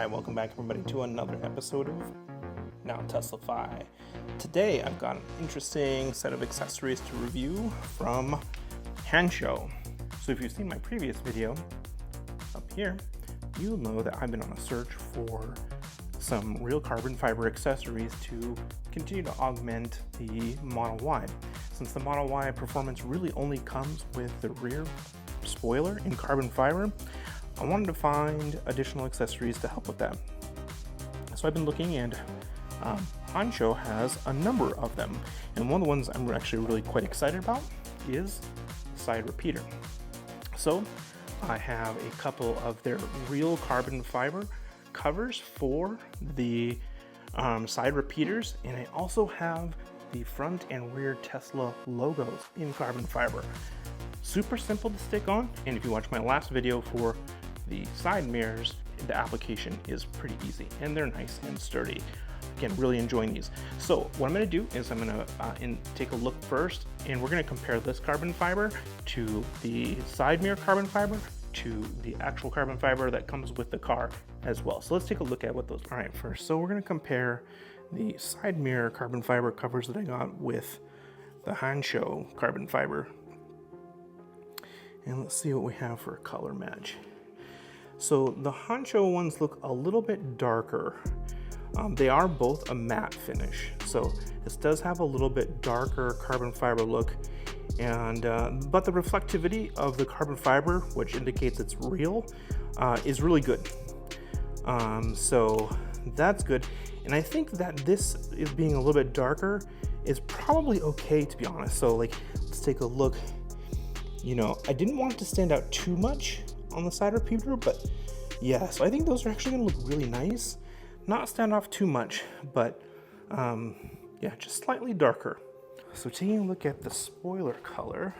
Alright, welcome back everybody to another episode of Now Teslafy. Today I've got an interesting set of accessories to review from Hansshow. So if you've seen my previous video up here, you'll know that I've been on a search for some real carbon fiber accessories to continue to augment the Model Y. Since the Model Y performance really only comes with the rear spoiler in carbon fiber, I wanted to find additional accessories to help with that. So I've been looking, and Hansshow has a number of them. And one of the ones I'm actually really quite excited about is the side repeater. So I have a couple of their real carbon fiber covers for the side repeaters, and I also have the front and rear Tesla logos in carbon fiber. Super simple to stick on, and if you watch my last video for the side mirrors, the application is pretty easy and they're nice and sturdy. Again, really enjoying these. So what I'm going to do is I'm going to take a look first, and we're going to compare this carbon fiber to the side mirror carbon fiber to the actual carbon fiber that comes with the car as well. So let's take a look at what those are. All right, first, so we're going to compare the side mirror carbon fiber covers that I got with the Hansshow carbon fiber. And let's see what we have for a color match. So the Hansshow ones look a little bit darker. They are both a matte finish. So this does have a little bit darker carbon fiber look, and but the reflectivity of the carbon fiber, which indicates it's real, is really good. So that's good. And I think that this is being a little bit darker is probably okay, to be honest. So like, let's take a look. You know, I didn't want it to stand out too much on the side repeater, but yeah, so I think those are actually gonna look really nice. Not stand off too much, but yeah, just slightly darker. So taking a look at the spoiler color,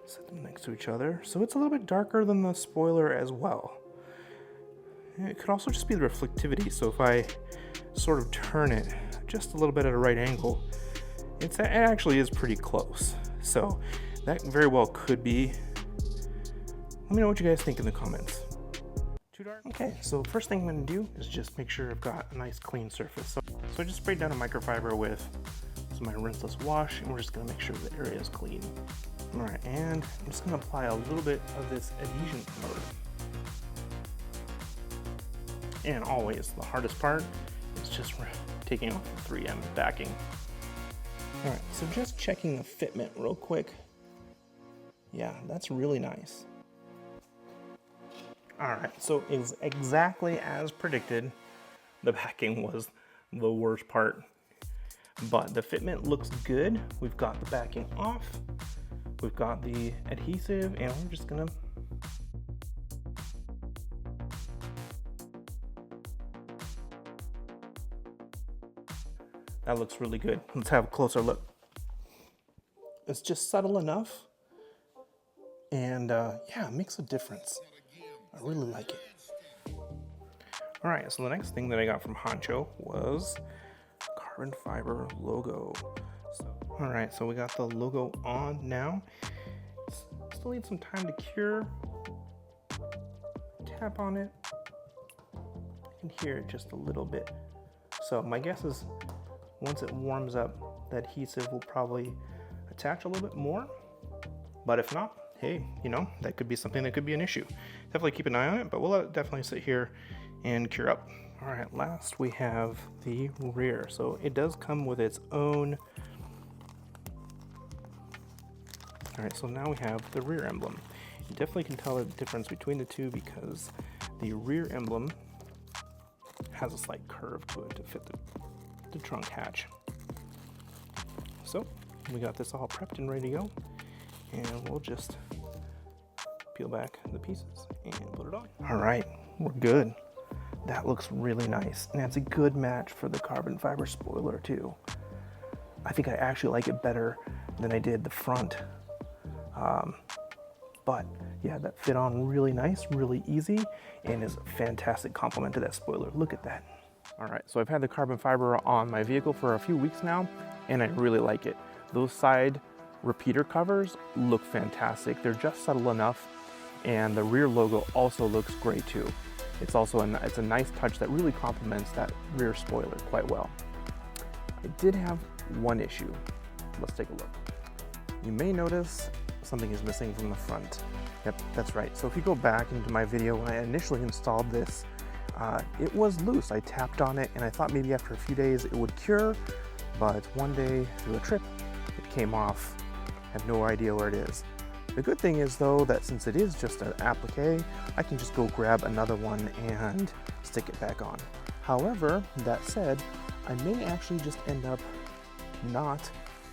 set them next to each other. So it's a little bit darker than the spoiler as well. And it could also just be the reflectivity. So if I sort of turn it just a little bit at a right angle, it actually is pretty close. So that very well could be. Let me know what you guys think in the comments. Too dark? Okay, so first thing I'm gonna do is just make sure I've got a nice clean surface. So I just sprayed down a microfiber with some of my rinseless wash, and we're just gonna make sure the area is clean. All right, and I'm just gonna apply a little bit of this adhesion powder. And always, the hardest part is just taking off the 3M backing. All right, so just checking the fitment real quick. Yeah, that's really nice. All right, so it's exactly as predicted. The backing was the worst part, but the fitment looks good. We've got the backing off, we've got the adhesive, and we're just gonna that looks really good. Let's have a closer look. It's just subtle enough, and yeah, it makes a difference. I really like it. All right, so the next thing that I got from Hansshow was carbon fiber logo. So, all right, so we got the logo on now. Still need some time to cure. Tap on it. I can hear it just a little bit. So my guess is once it warms up, the adhesive will probably attach a little bit more. But if not, hey, you know, that could be something that could be an issue. Definitely keep an eye on it, but we'll let it definitely sit here and cure up. All right, last we have the rear. So it does come with its own. All right, so now we have the rear emblem. You definitely can tell the difference between the two because the rear emblem has a slight curve to it to fit the trunk hatch. So we got this all prepped and ready to go, and we'll just peel back the pieces and put it on. All right, we're good. That looks really nice, and that's a good match for the carbon fiber spoiler too. I think I actually like it better than I did the front. But yeah, that fit on really nice, really easy, and is a fantastic complement to that spoiler. Look at that. All right, so I've had the carbon fiber on my vehicle for a few weeks now, and I really like it. Those side repeater covers look fantastic. They're just subtle enough, and the rear logo also looks great too. It's also it's a nice touch that really complements that rear spoiler quite well. I did have one issue. Let's take a look. You may notice something is missing from the front. Yep, that's right. So if you go back into my video when I initially installed this, it was loose. I tapped on it and I thought maybe after a few days it would cure, but one day through a trip, it came off. I have no idea where it is. The good thing is though that since it is just an applique, I can just go grab another one and stick it back on. However, that said, I may actually just end up not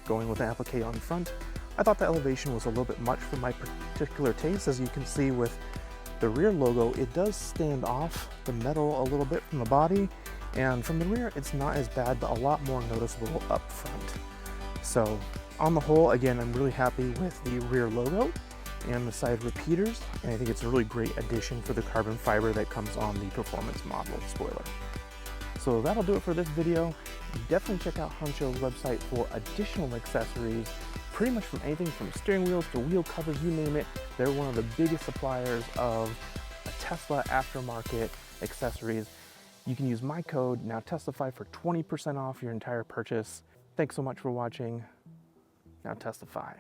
going with an applique on front. I thought the elevation was a little bit much for my particular taste. As you can see with the rear logo, it does stand off the metal a little bit from the body, and from the rear it's not as bad, but a lot more noticeable up front. So on the whole, again, I'm really happy with the rear logo and the side repeaters, and I think it's a really great addition for the carbon fiber that comes on the performance model spoiler. So that'll do it for this video. Definitely check out Hanssshow's website for additional accessories, pretty much from anything from steering wheels to wheel covers, you name it. They're one of the biggest suppliers of Tesla aftermarket accessories. You can use my code NowTestify for 20% off your entire purchase. Thanks so much for watching. Now testify.